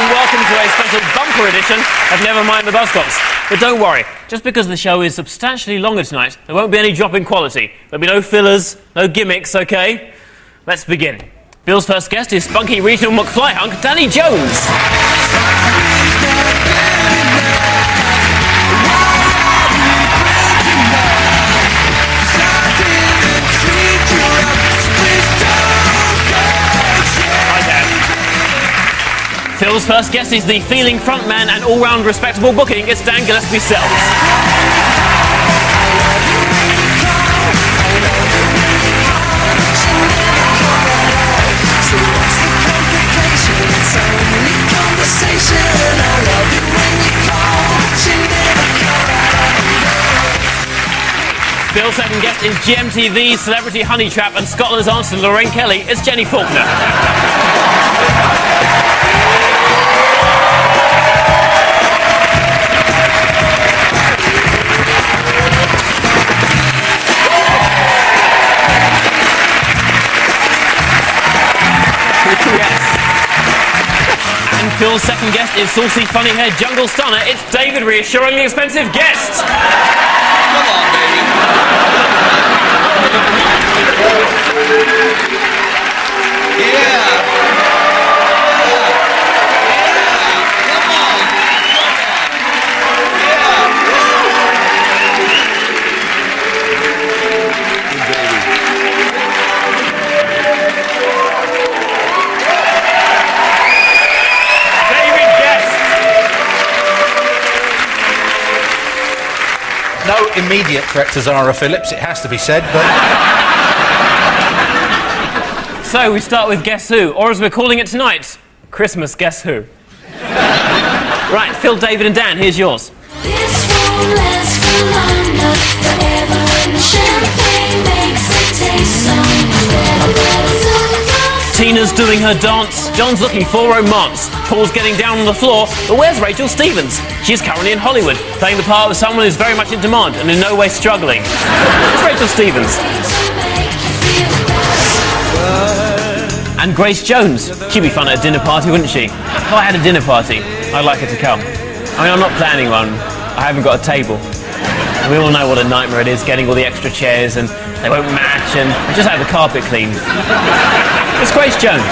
welcome to a special bumper edition of Never Mind the Buzzcocks. But don't worry, just because the show is substantially longer tonight, there won't be any drop in quality. There'll be no fillers, no gimmicks, OK? Let's begin. Bill's first guest is spunky regional McFly hunk Danny Jones. Phil's first guest is the feeling frontman and all-round respectable booking. It's Dan Gillespie-Sells. Phil's second guest is GMTV's Celebrity Honey Trap and Scotland's answer to Lorraine Kelly. It's Jenny Faulkner. And Phil's second guest is saucy, funny-haired jungle stunner. It's David, reassuringly expensive guest. Come on, baby. Yeah. Come on. No immediate threat to Zara Phillips, it has to be said, but... So, we start with Guess Who, or as we're calling it tonight, Christmas Guess Who. Right, Phil, David and Dan, here's yours. This won't last for long, but forever when the champagne makes it taste so Tina's doing her dance, John's looking for romance, Paul's getting down on the floor, but where's Rachel Stevens? She's currently in Hollywood, playing the part of someone who's very much in demand and in no way struggling. It's Rachel Stevens. And Grace Jones. She'd be fun at a dinner party, wouldn't she? If I had a dinner party, I'd like her to come. I mean, I'm not planning one. I haven't got a table. We all know what a nightmare it is getting all the extra chairs and they won't match and just have the carpet cleaned. It's Grace Jones.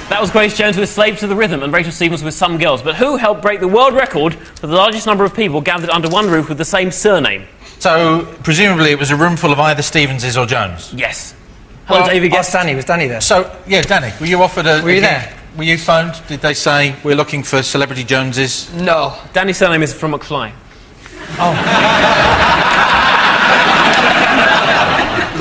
That was Grace Jones with Slave to the Rhythm and Rachel Stevens with Some Girls. But who helped break the world record for the largest number of people gathered under one roof with the same surname? So, presumably it was a room full of either Stevenses or Jones? Yes. Hello, David. Ask Danny. Was Danny there? So, yeah, Danny, were you offered a... Were you there? Were you phoned? Did they say, we're looking for Celebrity Joneses? No. Danny's surname is from McFly. Oh.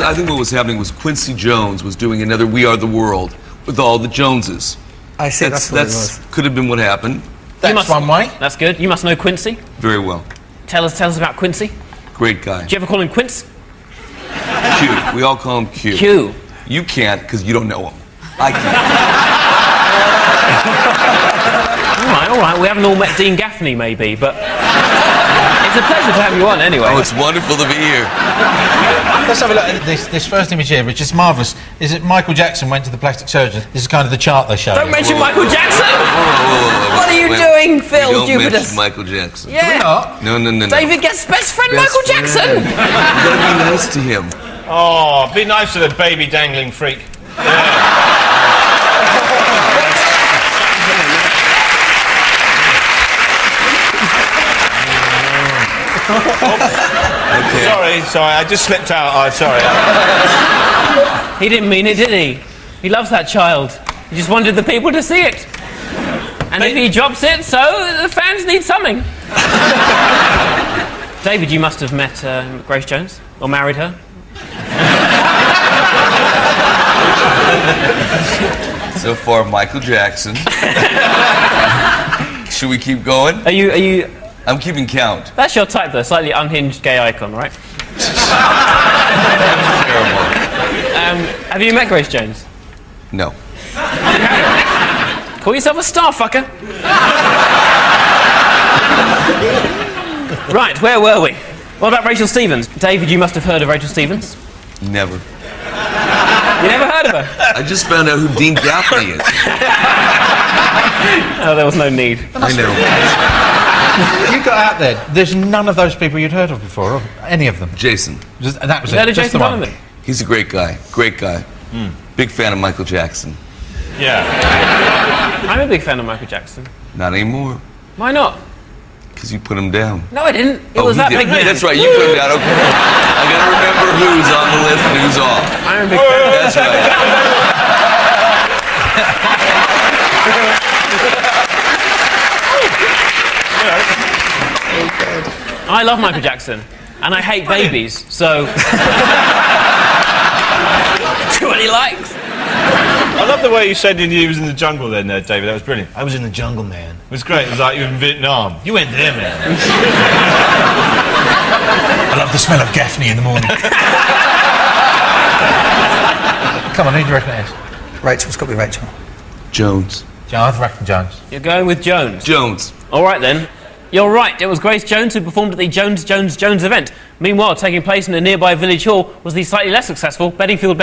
I think what was happening was Quincy Jones was doing another We Are the World with all the Joneses. I see, that's what it was. Could have been what happened. That's one way. That's good. You must know Quincy. Very well. Tell us about Quincy. Great guy. Did you ever call him Quince? Q. We all call him Q. Q. You can't because you don't know him. I can't. All right. We haven't all met Dean Gaffney, maybe, but it's a pleasure to have you on, anyway. Oh, it's wonderful to be here. Let's have a look at this first image here, which is marvellous. Is it Michael Jackson went to the plastic surgeon? This is kind of the chart they show. Don't mention Michael Jackson! Whoa. What are you doing, Phil? Don't mention Jupiter? Michael Jackson. Yeah. No. David gets best friend Michael Jackson! You gotta be nice to him. Oh, be nice to the baby dangling freak. Yeah. Okay. Sorry, I just slipped out. Oh, sorry. He didn't mean it, did he? He loves that child. He just wanted the people to see it. And if he drops it, so the fans need something. David, you must have met Grace Jones? Or married her? So far, Michael Jackson. Should we keep going? Are you... I'm keeping count. That's your type, though. Slightly unhinged gay icon, right? Terrible. Have you met Grace Jones? No. Call yourself a star, fucker. Right, where were we? What about Rachel Stevens? David, you must have heard of Rachel Stevens. Never. You never heard of remember. I just found out who Dean Gaffney is. Oh, there was no need. I know. You got out there. There's none of those people you'd heard of before, or any of them. Jason. And that was Is that it. a Just Jason the one. Donovan? He's a great guy. Great guy. Big fan of Michael Jackson. Yeah. I'm a big fan of Michael Jackson. Not anymore. Why not? Because you put him down. No, I didn't. It Oh, was he that did. big man. That's right, you put him down. Okay. I gotta remember who's on the list and who's off. I'm a big fan. That's right. I love Michael Jackson, and I hate babies, so... Do what he likes. I love the way you said you was in the jungle then, David. That was brilliant. I was in the jungle, man. It was great. It was like you were in Vietnam. You went there, man. I love the smell of Gaffney in the morning. Come on, who do you reckon it is? Rachel, it's got to be Rachel. Jones. I reckon Jones. You're going with Jones. Jones. All right, then. You're right. It was Grace Jones who performed at the Jones event. Meanwhile, taking place in a nearby village hall was the slightly less successful Bedingfield.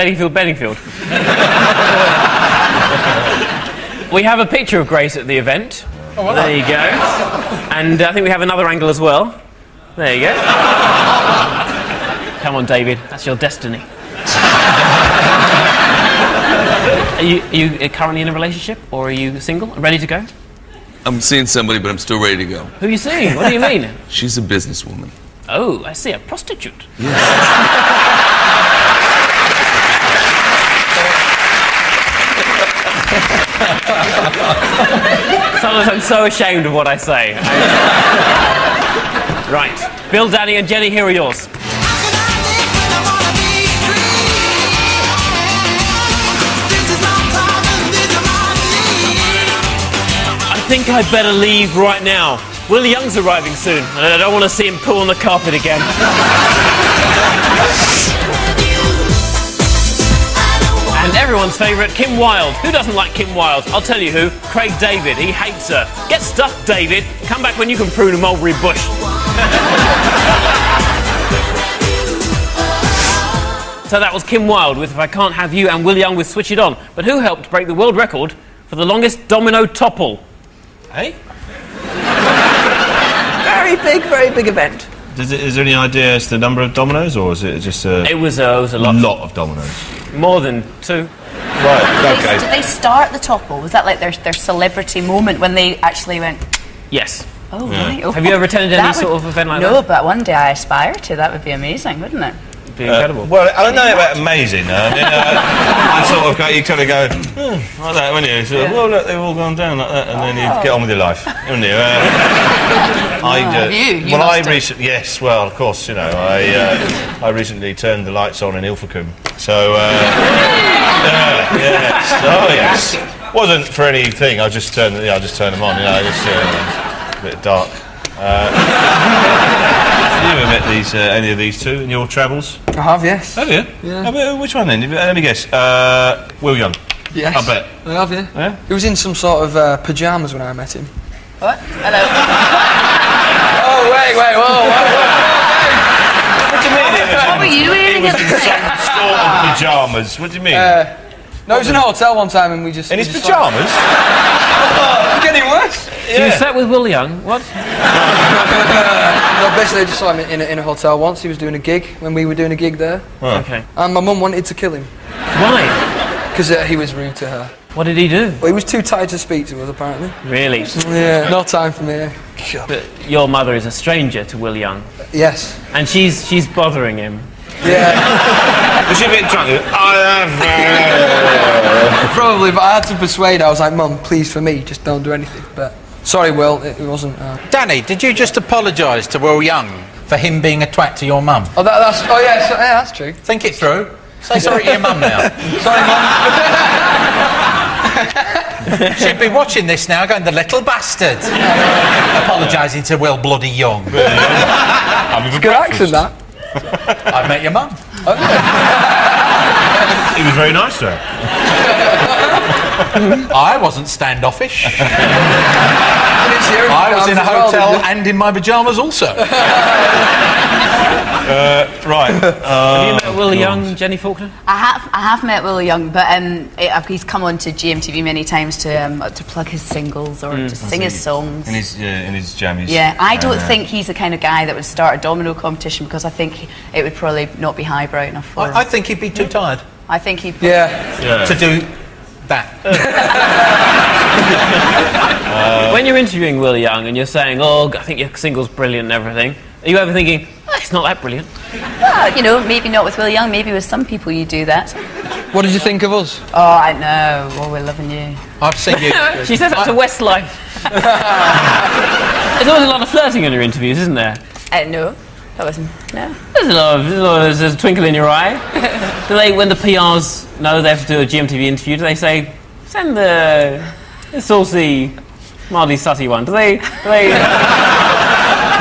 We have a picture of Grace at the event. Oh, well, there you go. And I think we have another angle as well. There you go. Come on, David. That's your destiny. Are you currently in a relationship, or are you single, ready to go? I'm seeing somebody, but I'm still ready to go. Who are you seeing? What do you mean? She's a businesswoman. Oh, I see, a prostitute. Yes. Sometimes I'm so ashamed of what I say. Right. Bill, Danny and Jenny, here are yours. I think I'd better leave right now. Will Young's arriving soon, and I don't want to see him pull on the carpet again. And everyone's favourite, Kim Wilde. Who doesn't like Kim Wilde? I'll tell you who. Craig David. He hates her. Get stuffed, David. Come back when you can prune a mulberry bush. So that was Kim Wilde with If I Can't Have You, and Will Young with Switch It On. But who helped break the world record for the longest domino topple? Hey? Very big event. Is there any idea as to the number of dominoes, or is it just a... It was a lot. lot of dominoes. More than 2. Right, okay. Did they start the topple? Was that like their celebrity moment when they actually went... Yes. Oh, right. Oh, Have you ever attended any that sort would- of event like no, that? but one day I aspire to. That would be amazing, wouldn't it? It'd be incredible. Well, I don't know about amazing. I mean, I sort of you kind of go like that, wouldn't you? So, well, look, they've all gone down like that, and then you get on with your life, wouldn't you? Have you? You well, I must have. recently, yes, well, of course, you know, I recently turned the lights on in Ilfracombe, so yes, oh yes, wasn't for anything. I just turned them on, you know, just a bit dark. Have you ever met any of these two in your travels? I have, yes. Have you? Yeah. Which one then? Let me guess. Will Young. Yes. I bet. I have, yeah. Yeah? He was in some sort of pyjamas when I met him. What? Hello. Oh, wait, whoa. What do you mean? What were you wearing at the Some time? sort of pyjamas. What do you mean? No, he was in a hotel one time and we just... in his we just pyjamas? It's getting worse. So you sat with Will Young? What? No, basically I just saw him in a hotel once. He was doing a gig when we were doing a gig there. Okay. And my mum wanted to kill him. Why? Because he was rude to her. What did he do? Well, he was too tired to speak to us, apparently. Really? Yeah, no time for me. But your mother is a stranger to Will Young, Yes. and she's bothering him. Yeah, Was she a bit drunk? probably, but I had to persuade her. I was like, Mum, please, for me, just don't do anything. But, sorry, Will, it wasn't... Danny, did you just apologise to Will Young for him being a twat to your mum? Oh, yeah, that's true. Think it through. Say sorry to your mum now. Sorry, Mum. She'd be watching this now going, the little bastard. Apologising to Will bloody Young. Good accent, that. I've met your mum. He was very nice to her. I wasn't standoffish. I I was in a hotel and in my pyjamas also. Right. Have you met Will Young, Jenny Faulkner? I have met Will Young, but he's come on to GMTV many times to plug his singles or to sing his songs. In his jammies. Yeah, I don't think he's the kind of guy that would start a domino competition because I think it would probably not be highbrow enough for him. I think he'd be too tired I think he'd... to do that. When you're interviewing Will Young and you're saying, oh, I think your single's brilliant and everything, are you ever thinking, oh, it's not that brilliant? Well, you know, maybe not with Will Young, maybe with some people you do that. What did you think of us? Oh, I know. Oh, we're loving you. I've seen you. She says that to Westlife. There's always a lot of flirting in your interviews, isn't there? No. That wasn't... No. There's a twinkle in your eye. Do they, when the PRs know they have to do a GMTV interview, do they say, send the saucy, mildly sutty one? Do they...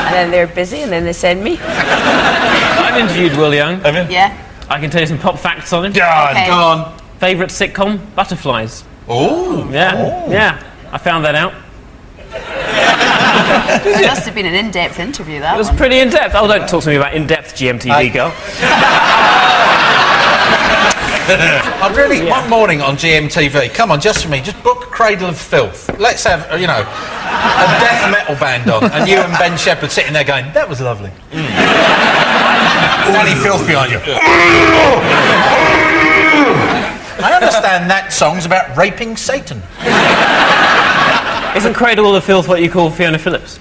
And then they're busy and then they send me. I've interviewed Will Young. Have you? Yeah. I can tell you some pop facts on him. Okay. Go on. Favourite sitcom? Butterflies. Oh. Yeah. I found that out. It must have been an in-depth interview, that It was one. pretty in-depth. Oh, don't talk to me about in-depth GMTV, girl. I'd really, one morning on GMTV, come on, just for me, just book Cradle of Filth. Let's have, you know, a death metal band on, and you and Ben Shepherd sitting there going, that was lovely. Danny Filth behind you. I understand that song's about raping Satan. Isn't Cradle of Filth what you call Fiona Phillips?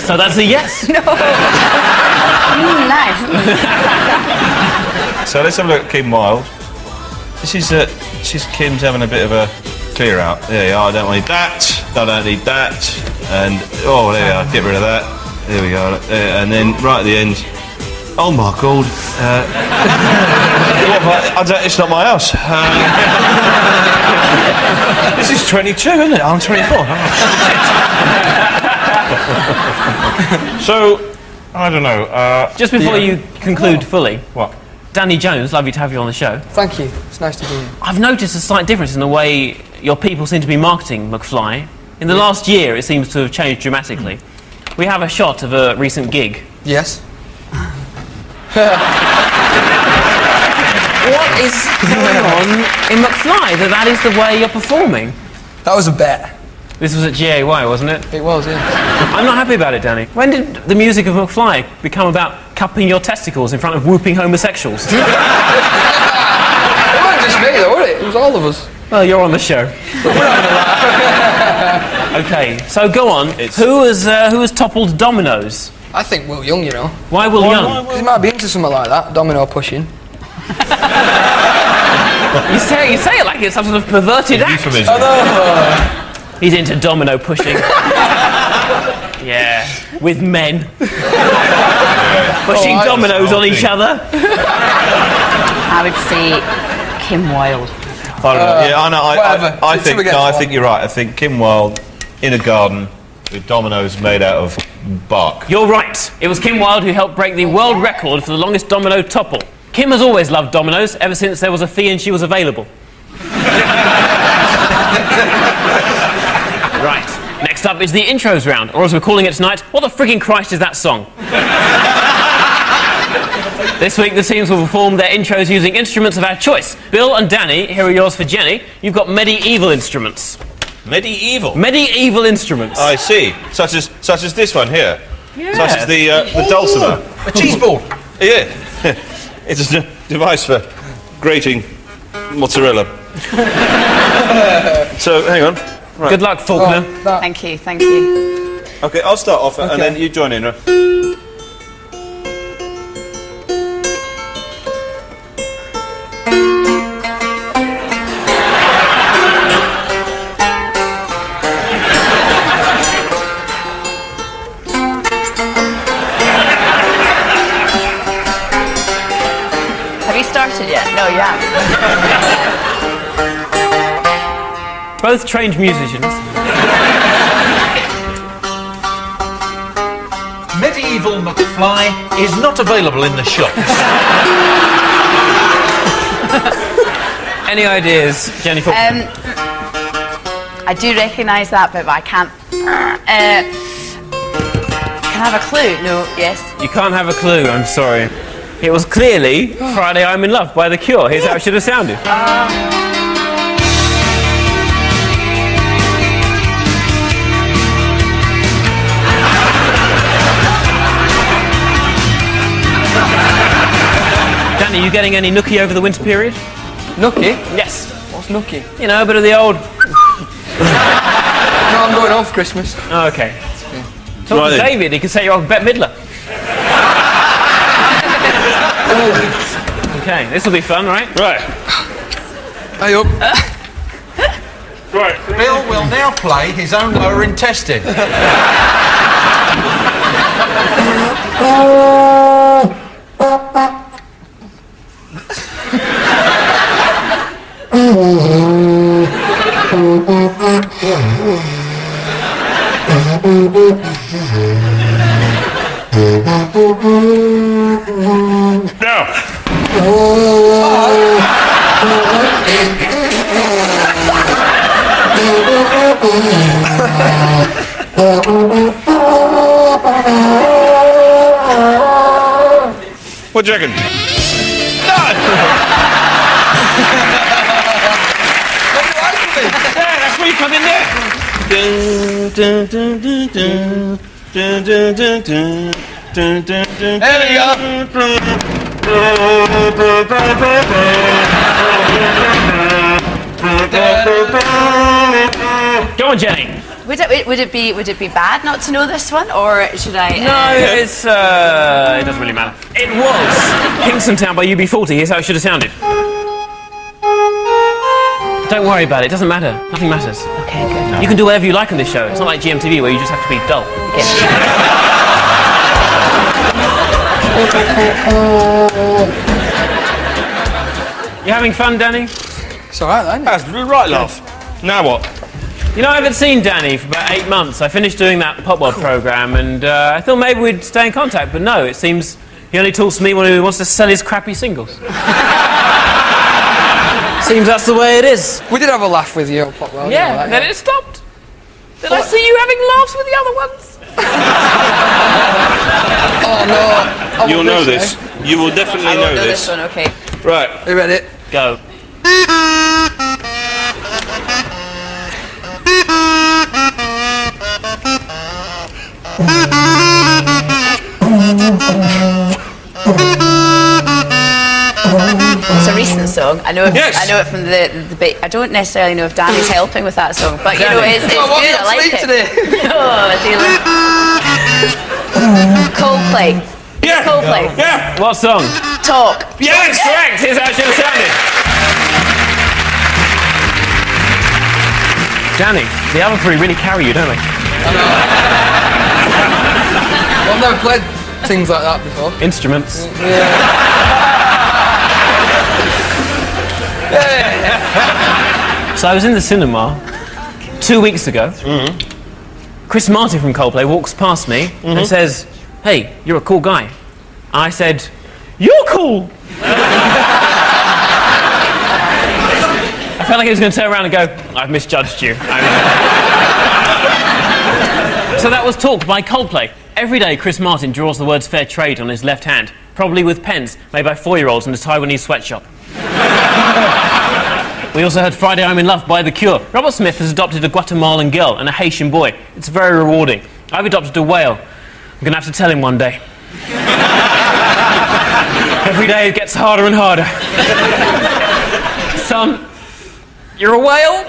So that's a yes. No. Nice. So let's have a look at Kim Wilde. This is Kim's having a bit of a clear out. There you are. I don't need that. I don't need that. And oh, there we are. Get rid of that. There we go. And then right at the end. Oh my God! It's not my house. This is 22, isn't it? I'm 24. Oh, so, I don't know. Just before you conclude fully, What? Danny Jones, lovely to have you on the show. Thank you. It's nice to be here. I've noticed a slight difference in the way your people seem to be marketing McFly. In the last year, it seems to have changed dramatically. We have a shot of a recent gig. Yes. What is going on in McFly that is the way you're performing? That was a bet. This was at GAY, wasn't it? It was, yeah. I'm not happy about it, Danny. When did the music of McFly become about cupping your testicles in front of whooping homosexuals? It wasn't just me, though, was it? It was all of us. Well, you're on the show. Okay, so go on. Who has toppled Domino's? I think Will Young, you know. Why Will Young? He might be into something like that, domino pushing. You say it like it's some sort of perverted act. Euphemism. He's into domino pushing. Yeah, with men. Pushing dominoes on each other. I would say Kim Wilde. I don't know. Yeah, I know. Whatever. I It's think against no, I one. think you're right. I think Kim Wilde in a garden with dominoes made out of bark. You're right. It was Kim Wilde who helped break the world record for the longest domino topple. Kim has always loved dominoes ever since there was a fee and she was available. Right. Next up is the intros round, or as we're calling it tonight, what the frigging Christ is that song? This week the teams will perform their intros using instruments of our choice. Bill and Danny, here are yours for Jenny. You've got medieval instruments. Medieval. Medieval instruments. I see. Such as this one here. Yeah. Such as the dulcimer. A cheese ball. Yeah. It's a device for grating mozzarella. So hang on. Right. Good luck, Faulkner. Thank you, thank you. Okay, I'll start off and then you join in. Right? Have you started yet? No, you haven't. Both trained musicians. Medieval McFly is not available in the shops. Any ideas, Jenny Faulkner? I do recognise that bit, but I can't. Can I have a clue? No, yes. You can't have a clue, I'm sorry. It was clearly Friday I'm in Love by The Cure. Here's how it should have sounded. Danny, you getting any nookie over the winter period? Nookie? Yes. What's nookie? You know, a bit of the old... No, I'm going home for Christmas. Oh, okay. Talk to David, he can say you're off Bette Midler. Okay, this will be fun, right? Right. Hey up. Right. Bill will now play his own lower intestine. Now. What do you reckon? Yeah, that's where you come in there. There we go. Go on, Jenny. Would it be bad not to know this one, or should I? No, it's it doesn't really matter. It was Kingston Town by UB40. Here's how it should have sounded. Don't worry about it. It doesn't matter. Nothing matters. Okay, good. You can do whatever you like on this show. It's not like GMTV where you just have to be dull. You having fun, Danny? It's alright, then. That's right, love. Now what? You know, I haven't seen Danny for about 8 months. I finished doing that Pop World programme, and I thought maybe we'd stay in contact, but no, it seems he only talks to me when he wants to sell his crappy singles. Seems that's the way it is. We did have a laugh with you, Pop World. Yeah, you know, and then it stopped. Did I see you having laughs with the other ones? Oh no. You'll know this. You will definitely I won't know this. this one. Okay. Right. Are you ready? Go. It's a recent song. I know it, Yes. I know it from the bit. I don't necessarily know if Danny's helping with that song, but you know, it's good. I like it. Today? Oh, is he Coldplay. Yeah. Coldplay. Yeah. What song? Oh, Talk. Yes, correct. Here's how it should have sounded. Danny, the other three really carry you, don't they? I've never played things like that before. Instruments. So I was in the cinema 2 weeks ago. Chris Martin from Coldplay walks past me and says, "Hey, you're a cool guy." I said, "You're cool." I felt like he was going to turn around and go, "I've misjudged you." So that was Talk by Coldplay. Every day Chris Martin draws the words fair trade on his left hand, probably with pens made by 4-year-olds in a Taiwanese sweatshop. We also heard Friday I'm in Love by The Cure. Robert Smith has adopted a Guatemalan girl and a Haitian boy. It's very rewarding. I've adopted a whale. I'm going to have to tell him one day. Every day it gets harder and harder. Son, you're a whale?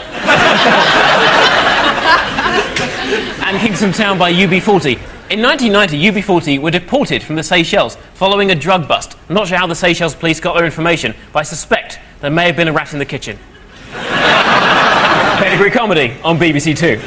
And Kingston Town by UB40. In 1990, UB40 were deported from the Seychelles following a drug bust. I'm not sure how the Seychelles police got their information, but I suspect there may have been a rat in the kitchen. Pedigree comedy on BBC Two.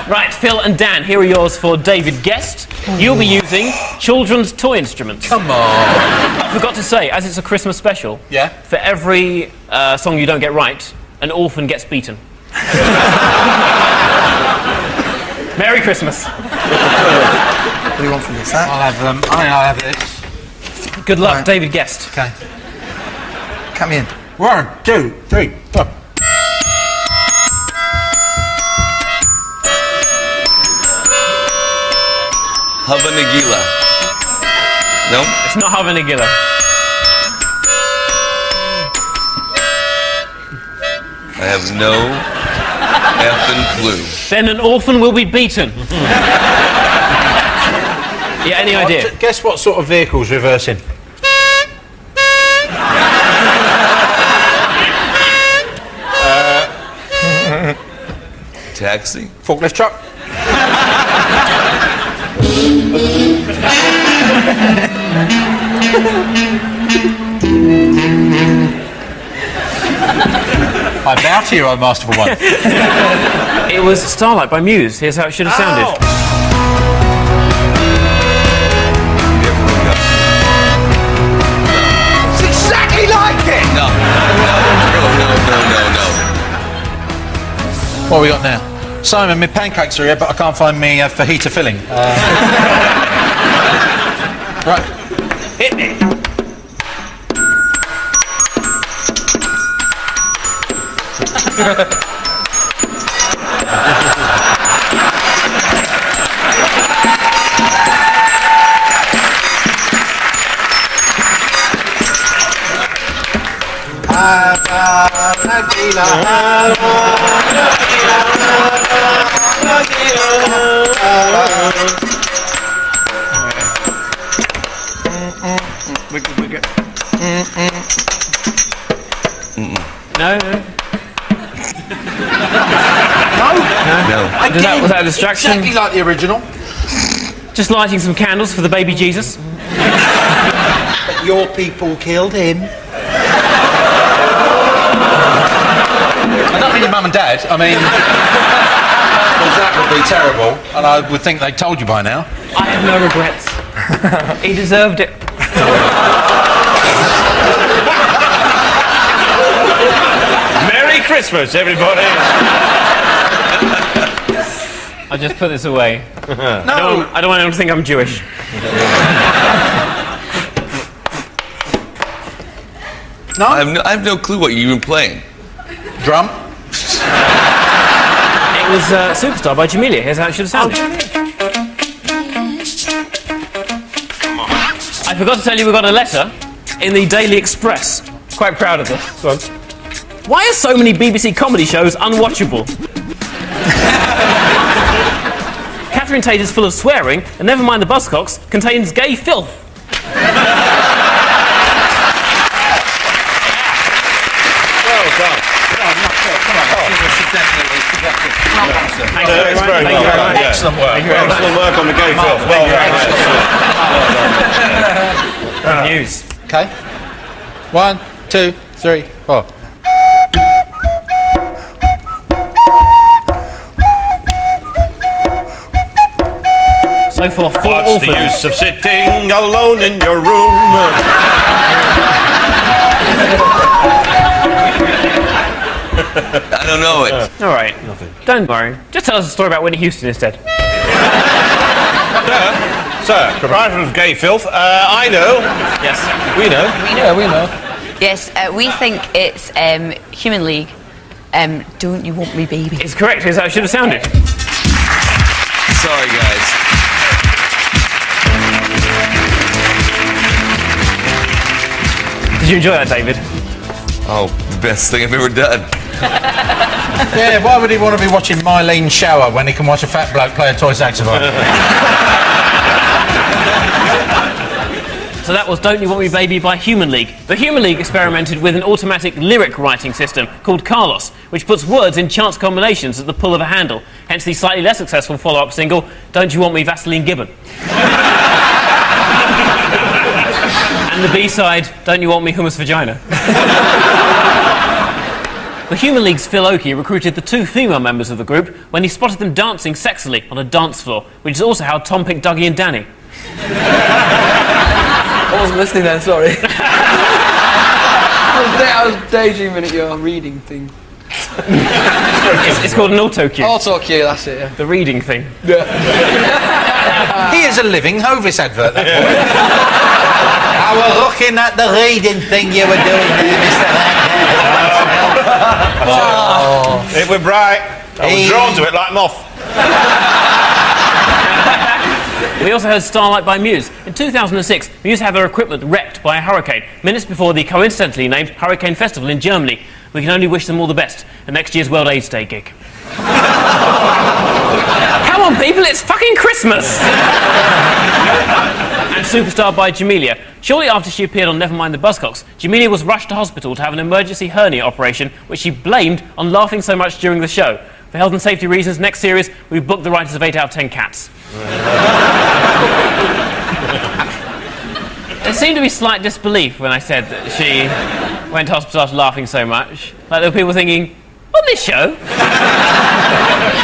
Right, Phil and Dan, here are yours for David Guest. You'll be using children's toy instruments. Come on. I forgot to say, as it's a Christmas special, Yeah. for every song you don't get right, an orphan gets beaten. Merry Christmas. What do you want from this? That? I'll have this. Good luck, Right. David Guest. Okay. Count me in. 1, 2, 3, 4. Hava Nagila. No? It's not Hava Nagila. I have no effing clue. Then an orphan will be beaten. Yeah, any idea? Guess what sort of vehicle's reversing? Taxi? Forklift truck. I bow to you, O masterful one. It was Starlight by Muse. Here's how it should have sounded. It's exactly like it! No. What have we got now? Simon, my pancakes are here, but I can't find me fajita filling. Right. Hit me. No. No. Was that a distraction? Exactly like the original. Just lighting some candles for the baby Jesus. But your people killed him. I don't mean your mum and dad. I mean, because that would be terrible, and I would think they'd told you by now. I have no regrets. He deserved it. Merry Christmas, everybody. I'll just put this away. No. I don't want anyone to think I'm Jewish. No? I have no clue what you're even playing. Drum. It was Superstar by Jamelia. Here's how it should have sounded. I forgot to tell you we got a letter in the Daily Express. Quite proud of this. Go on. Why are so many BBC comedy shows unwatchable? Catherine Tate is full of swearing, and never mind the Buzzcocks contains gay filth. Well done. Thank you very much. Thank you very much. Excellent work. Excellent work on the gay filth. Well done. Good news. Okay. 1, 2, 3, 4. So for four What's the orphans. use of sitting alone in your room? I don't know it. All right. Don't worry. Just tell us a story about Whitney Houston instead. Sir, proprietor of gay filth, I know. Yes. We know. Yeah, we know. Yes, we think it's Human League. Don't You Want Me Baby? It's correct. Here's how it should have sounded. Sorry, guys. Did you enjoy that, David? Oh, the best thing I've ever done. Yeah, why would he want to be watching Mylene shower when he can watch a fat bloke play a toy saxophone? So that was Don't You Want Me Baby by Human League. The Human League experimented with an automatic lyric writing system called Carlos, which puts words in chance combinations at the pull of a handle, hence the slightly less successful follow-up single, Don't You Want Me Vaseline Gibbon. And the B-side, Don't You Want Me Hummus Vagina. The Human League's Phil Oakey recruited the two female members of the group when he spotted them dancing sexily on a dance floor, which is also how Tom picked Dougie and Danny. I wasn't listening then, sorry. I was daydreaming at your reading thing. It's called an auto-cue. Auto cue, that's it, yeah. The reading thing. He is a living Hovis advert, that boy. I was looking at the reading thing you were doing there, Mr. It was bright. I was drawn to it like moth. We also heard Starlight by Muse. In 2006, Muse had their equipment wrecked by a hurricane, minutes before the coincidentally named Hurricane Festival in Germany. We can only wish them all the best at next year's World AIDS Day gig. Come on, people, it's fucking Christmas! And Superstar by Jamelia. Shortly after she appeared on Nevermind the Buzzcocks, Jamelia was rushed to hospital to have an emergency hernia operation, which she blamed on laughing so much during the show. For health and safety reasons, next series, we booked the writers of 8 out of 10 Cats. There seemed to be slight disbelief when I said that she went to hospital after laughing so much. Like there were people thinking, on this show?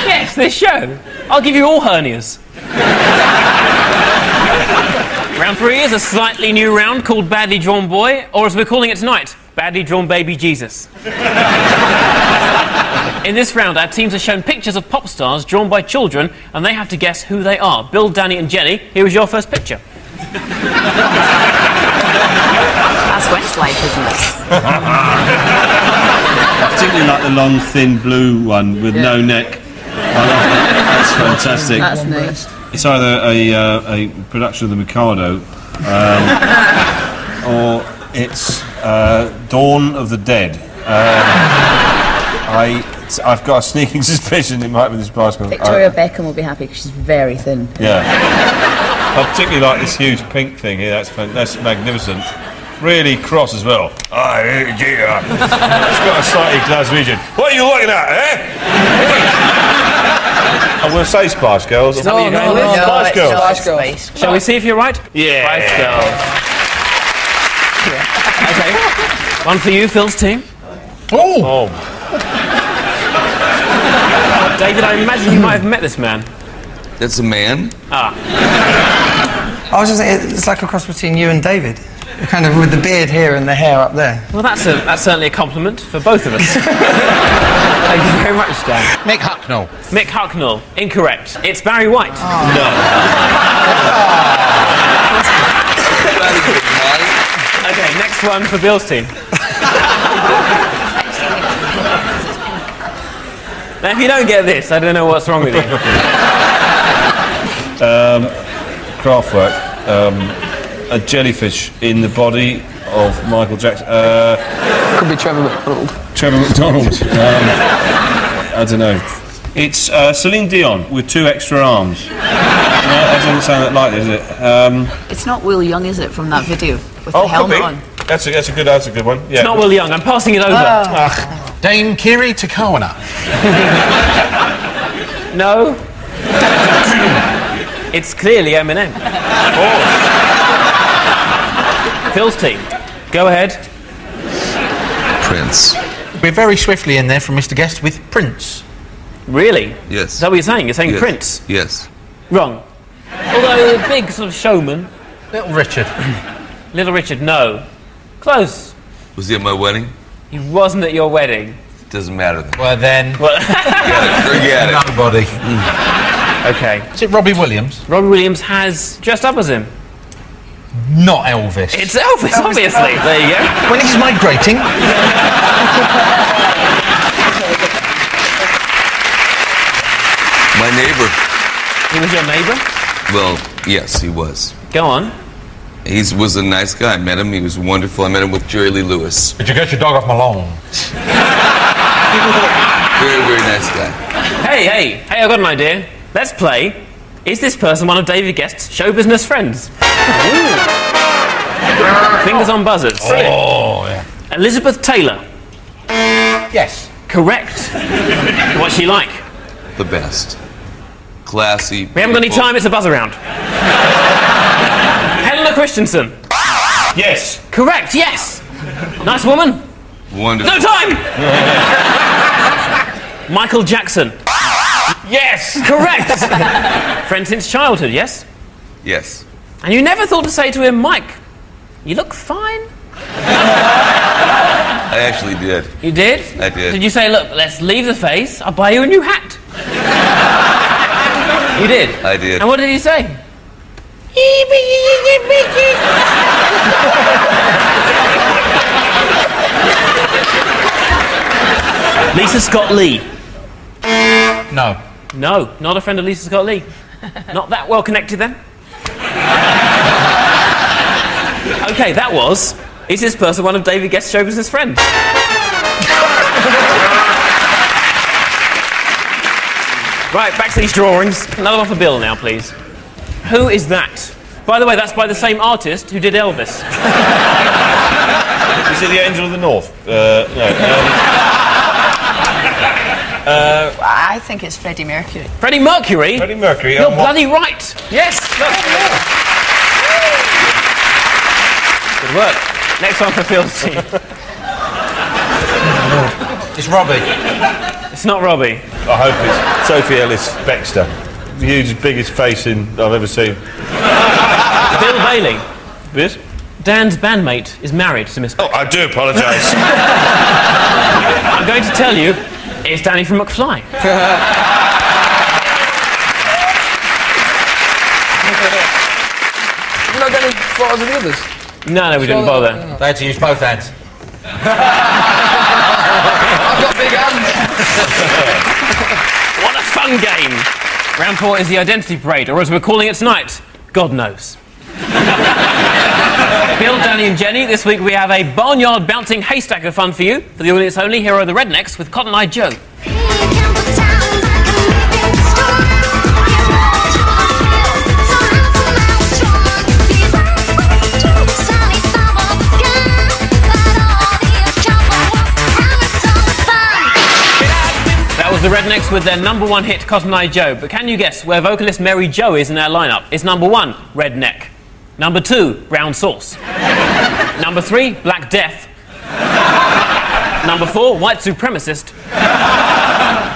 Yes, this show. I'll give you all hernias. Round 3 is a slightly new round called Badly Drawn Boy, or as we're calling it tonight, Badly Drawn Baby Jesus. In this round, our teams are shown pictures of pop stars drawn by children, and they have to guess who they are. Bill, Danny and Jenny, here is your first picture. That's Westlife, isn't it? I particularly like the long, thin blue one with no neck. I love that. That's fantastic. That's nice. It's either a production of the Mikado, or it's Dawn of the Dead. I've got a sneaking suspicion it might be this bicycle. Victoria Beckham will be happy because she's very thin. Yeah. I particularly like this huge pink thing here. That's magnificent. Really cross as well. It's got a slightly Glaswegian. What are you looking at, eh? I'm going to say Spice Girls. Is that what you're going with? Spice Girls. Spice Girls. Shall we see if you're right? Yeah. Spice Girls. Okay. One for you, Phil's team. Oh! David, I imagine you might have met this man. That's a man? Ah. I was just saying, it's like a cross between you and David. Kind of with the beard here and the hair up there. Well, that's certainly a compliment for both of us. Thank you very much, Dan. Mick Hucknall. Mick Hucknall. Incorrect. It's Barry White. No. Okay, next one for Bill's team. Now, if you don't get this, I don't know what's wrong with you. Kraftwerk. A jellyfish in the body of Michael Jackson. Could be Trevor McDonald. Trevor McDonald. I don't know. It's Celine Dion with 2 extra arms. No, that doesn't sound that likely, is it? It's not Will Young, is it, from that video with the helmet on? That's a good one. Yeah. It's not Will Young. I'm passing it over. Dame Kiri Takawana. No. It's clearly Eminem. Phil's team. Go ahead. Prince. We're very swiftly in there from Mr. Guest with Prince. Really? Yes. Is that what you're saying? You're saying Yes. Prince? Yes. Wrong. Although a big sort of showman. Little Richard. Little Richard, no. Close. Was he at my wedding? He wasn't at your wedding. Doesn't matter then. Well then, Well, Forget it. nobody. okay. Is it Robbie Williams? Robbie Williams has dressed up as him. Not Elvis. It's Elvis, obviously. There you go. When he's migrating. My neighbor. He was your neighbour? Well, yes, he was. Go on. He was a nice guy. I met him. He was wonderful. I met him with Jerry Lee Lewis. Did you get your dog off my lawn? Very, very nice guy. Hey, I've got an idea. Let's play. Is this person one of David Guest's show business friends? Fingers on buzzers. Oh, yeah. Elizabeth Taylor. Yes. Correct. What's she like? The best. Classy. We haven't got any time, it's a buzz around. Helena Christensen. Yes. Correct, yes. Nice woman. Wonderful. No time! Michael Jackson. Yes. Correct. Friend since childhood, yes? Yes. And you never thought to say to him, Mike, you look fine? I actually did. You did? I did. Did you say, look, let's leave the face, I'll buy you a new hat? You did? I did. And what did he say? Lisa Scott Lee. No. No, not a friend of Lisa Scott Lee. Not that well connected then? Okay, that was... Is this person one of David Guest's show business friends? Right, back to these drawings. Another one for Bill now, please. Who is that? By the way, that's by the same artist who did Elvis. Is it the Angel of the North? No. I think it's Freddie Mercury. Freddie Mercury? Freddie Mercury. You're bloody right. Yes. Look. Good work. Next one for Phil's team. It's Robbie. It's not Robbie. I hope it's Sophie Ellis-Bextor. The hugest, biggest face I've ever seen. Bill Bailey. Yes? Dan's bandmate is married to Miss... Oh, I do apologise. I'm going to tell you, it's Danny from McFly. You're not getting as far as the others. No, we didn't bother. They had to use both hands. I've got big hands. What a fun game! Round 4 is the identity parade, or as we're calling it tonight, God knows. Bill, Danny and Jenny, this week we have a barnyard bouncing haystack of fun for you. For the audience only, here are the Rednecks with Cotton Eye Joe. That was the Rednecks with their #1 hit, Cotton Eye Joe. But can you guess where vocalist Mary Jo is in our lineup? Is #1, Redneck. #2, Brown Sauce. #3, Black Death. #4, White Supremacist.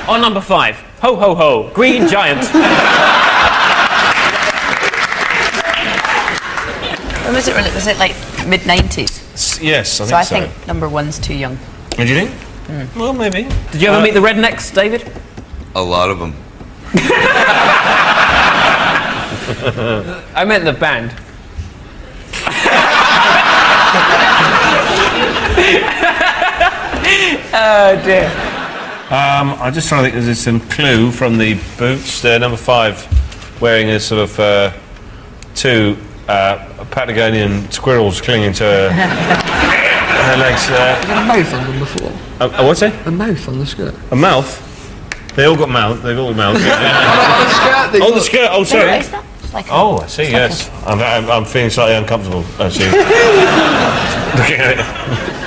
Or #5, Ho Ho Ho, Green Giant. When was it? Was it like mid-90s? Yes, I think so. So I think #1's too young. Did you think? Well, maybe. Did you ever meet the Rednecks, David? A lot of them. I meant the band. Oh dear. I'm just trying to think. There's some clue from the boots there. #5, wearing a sort of two Patagonian squirrels clinging to her legs. A mouth on them before. What's it? A mouth on the skirt. A mouth? They all got mouth. They've all got mouth. On the skirt. Oh, the skirt. Oh, sorry. What is that? It's like Oh, I see. Yes, I'm feeling slightly uncomfortable. Actually, looking at it.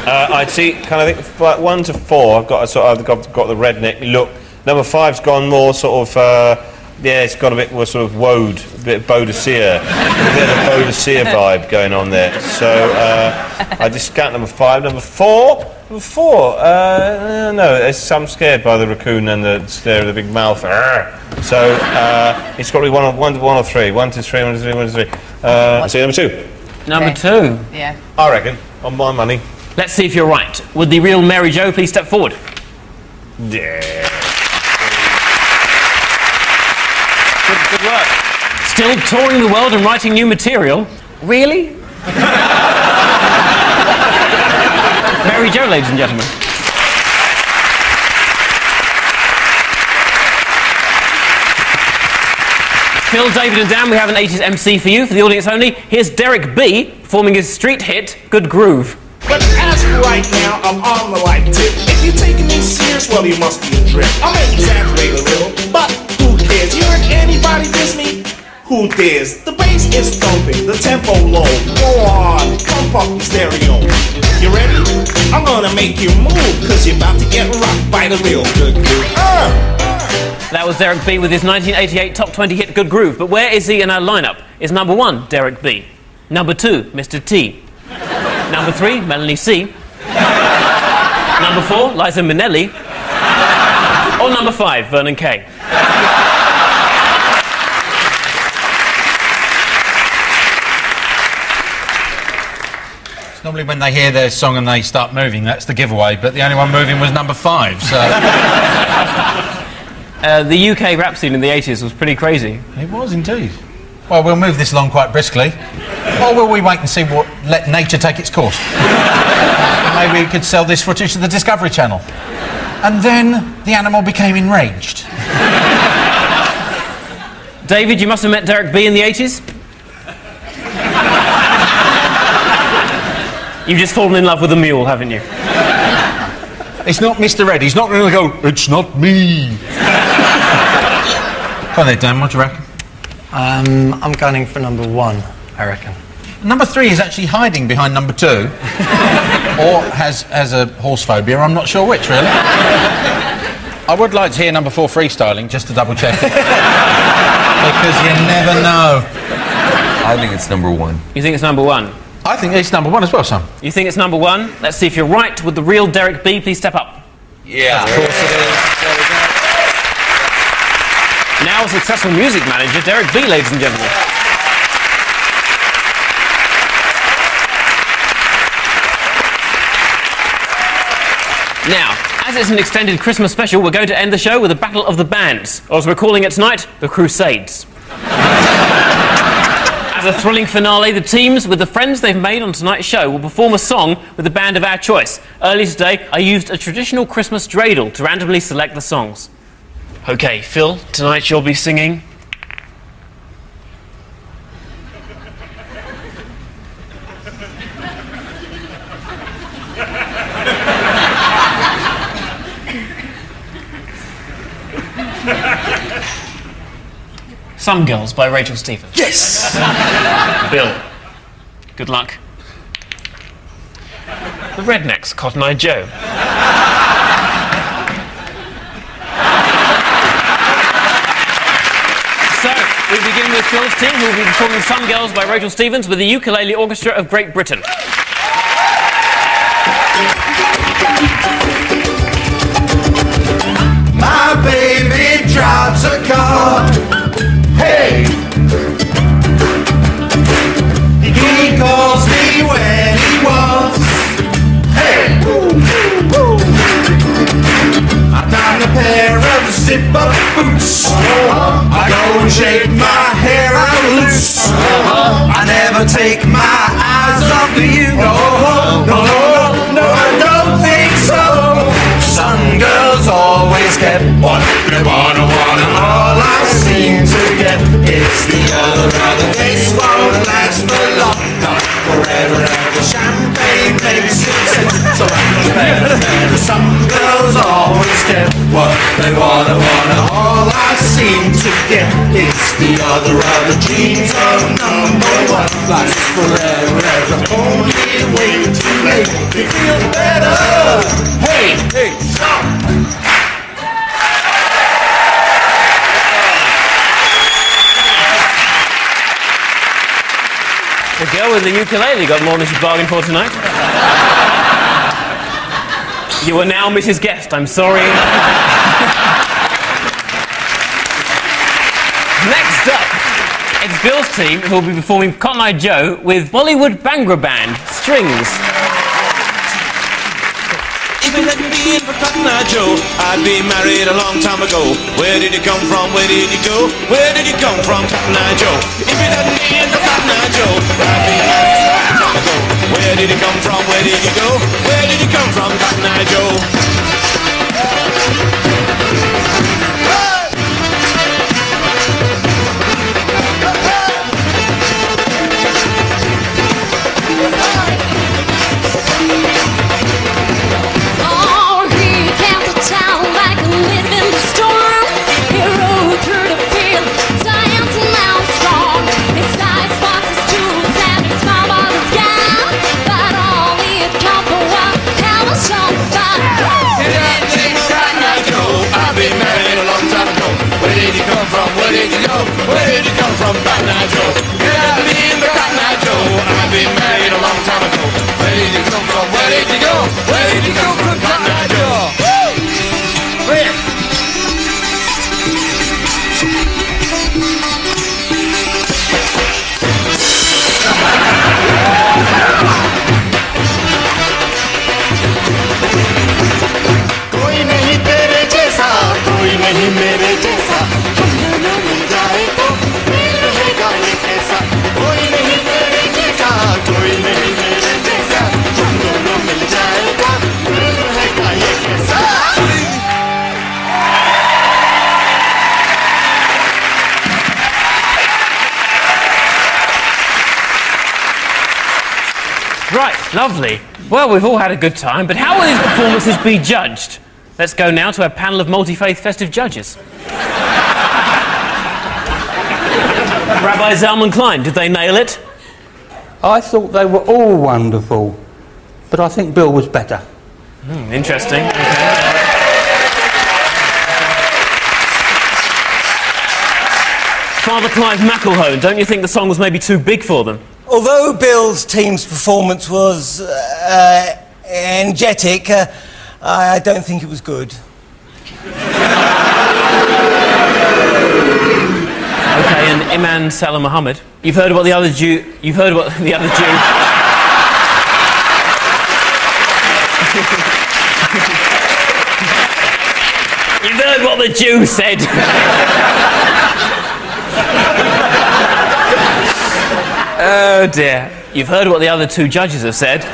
I'd see kind of think like 1 to 4. I've got the redneck look. #5's gone more sort of. Yeah, it's got a bit more sort of woad, a bit of Bodicea, a bit of a Bodicea vibe going on there. So I discount #5. #4. No, I'm scared by the raccoon and the stare of the big mouth. So it's got to be one or three. 1 to 3, 1 to 3, 1 to 3. So #2. #2. Yeah. I reckon, on my money. Let's see if you're right. Would the real Mary Jo please step forward? Yeah. Good work. Still touring the world and writing new material? Really? Mary Jo, ladies and gentlemen. Phil, David and Dan, we have an 80s MC for you. For the audience only, here's Derek B performing his street hit, Good Groove. But as for right now, I'm on the right tip. If you're taking me serious, well, you must be a drip. I'm exaggerating a little, but who cares? You heard anybody diss me? Who dares? The bass is thumping, the tempo low. Go on, pump up the stereo. You ready? I'm gonna make you move, cause you're about to get rocked by the real Good Groove. That was Derek B with his 1988 top 20 hit Good Groove. But where is he in our lineup? Is #1, Derek B. #2, Mr. T. #3, Melanie C. #4, Liza Minnelli. Or #5, Vernon Kay. Normally when they hear their song and they start moving, that's the giveaway, but the only one moving was #5, so... The UK rap scene in the 80s was pretty crazy. It was indeed. Well, we'll move this along quite briskly. Or will we wait and see let nature take its course? Maybe we could sell this footage to the Discovery Channel. And then the animal became enraged. David, you must have met Derek B in the 80s? You've just fallen in love with a mule, haven't you? It's not Mr. Red. He's not going to go, it's not me. Come on there, Dan, what do you reckon? I'm gunning for number 1, I reckon. Number 3 is actually hiding behind number 2. Or has a horse phobia. I'm not sure which, really. I would like to hear number 4 freestyling, just to double check. Because you never know. I think it's number 1. You think it's number 1? I think it's number 1 as well, Sam. You think it's number 1? Let's see if you're right. Would the real Derek B please step up? Yeah. Of course it is. There we go. Now a successful music manager, Derek B, ladies and gentlemen. Now, as it's an extended Christmas special, we're going to end the show with a battle of the bands, or as we're calling it tonight, the Crusades. As a thrilling finale, the teams with the friends they've made on tonight's show will perform a song with the band of our choice. Earlier today, I used a traditional Christmas dreidel to randomly select the songs. OK, Phil, tonight you'll be singing... Some Girls by Rachel Stevens. Yes! Bill, good luck. The Rednecks, Cotton Eye Joe. So, we begin with Phil's team, who will be performing Some Girls by Rachel Stevens with the Ukulele Orchestra of Great Britain. My baby drives a car. Hey! He calls me when he wants. Hey! I found a pair of zip-up boots. I go and shake my hair out loose. I never take my eyes off of you. No, I don't think so. Some girls always get what they wanna. All I seem to get is the other. This won't last for long, not forever. The champagne makes it sense, so better. Some girls always get what they wanna. All I seem to get is the other. Dreams of number 1 lasts forever. Only way to make me feel better. Hey, stop. The girl with the ukulele got more than she bargained for tonight. You are now Mrs. Guest, I'm sorry. Next up, it's Bill's team who will be performing Cotton Eye Joe with Bollywood Bhangra Band, Strings. If it hadn't been for Cotton Eye Joe, I'd be married a long time ago. Where did you come from? Where did you go? Where did you come from, Cotton Eye Joe? If it hadn't been for Cotton Eye Joe, I'd be married a long time ago. Where did you come from? Where did you go? Where did you come from, Cotton Eye Joe? Where did you go? Where did you come from, Cotton Eye Joe? Yeah, me and the Cotton Eye Joe. I've been married a long time ago. Where did you come from? Where did you go? Where did you come from, Cotton Eye Joe? Where? कोई नहीं तेरे जैसा, कोई नहीं मेरे जैसा. कोई नहीं तेरे जैसा, कोई नहीं मेरे जैसा. हम दोनों मिल जाएगा, रहेगा ये कैसा. Lovely. Well, we've all had a good time, but how will these performances be judged? Let's go now to a panel of multi-faith festive judges. Rabbi Zalman Klein, did they nail it? I thought they were all wonderful, but I think Bill was better. Interesting. Okay. Father Clive McElhone, don't you think the song was maybe too big for them? Although Bill's team's performance was energetic, I don't think it was good. Okay, and Iman Salah Muhammad, you've heard what the other Jew... You've heard what the other Jew... You've heard what the Jew said. Oh dear. You've heard what the other two judges have said.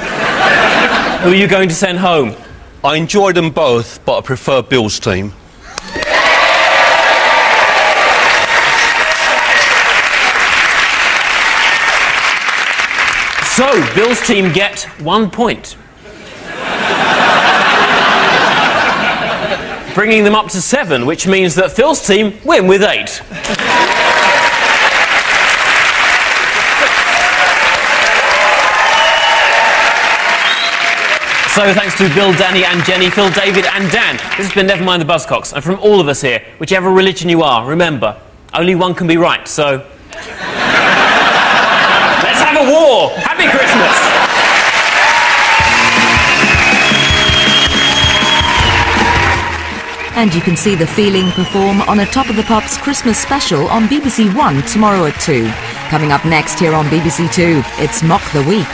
Who are you going to send home? I enjoyed them both, but I prefer Bill's team. So, Bill's team get 1 point. Bringing them up to 7, which means that Phil's team win with 8. So thanks to Bill, Danny and Jenny, Phil, David and Dan. This has been Never Mind the Buzzcocks. And from all of us here, whichever religion you are, remember, only one can be right, so... Let's have a war! Happy Christmas! And you can see The Feeling perform on a Top of the Pops Christmas special on BBC One tomorrow at 2. Coming up next here on BBC Two, it's Mock the Week.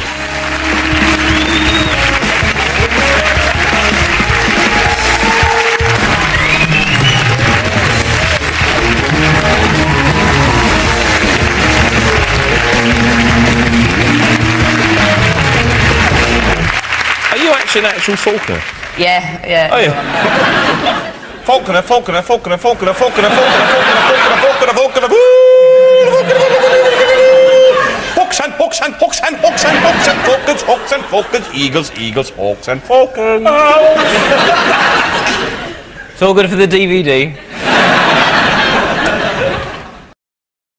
Are you actually an actual Faulkner? Yeah. Oh, yeah. Faulkner, Faulkner, Faulkner, Faulkner, Faulkner, Faulkner, Faulkner, Faulkner, Faulkner, hawks and hawks and hawks and hawks and hawks and falcons, hawks and falcons, eagles, eagles, hawks and falcons. It's all good for the DVD.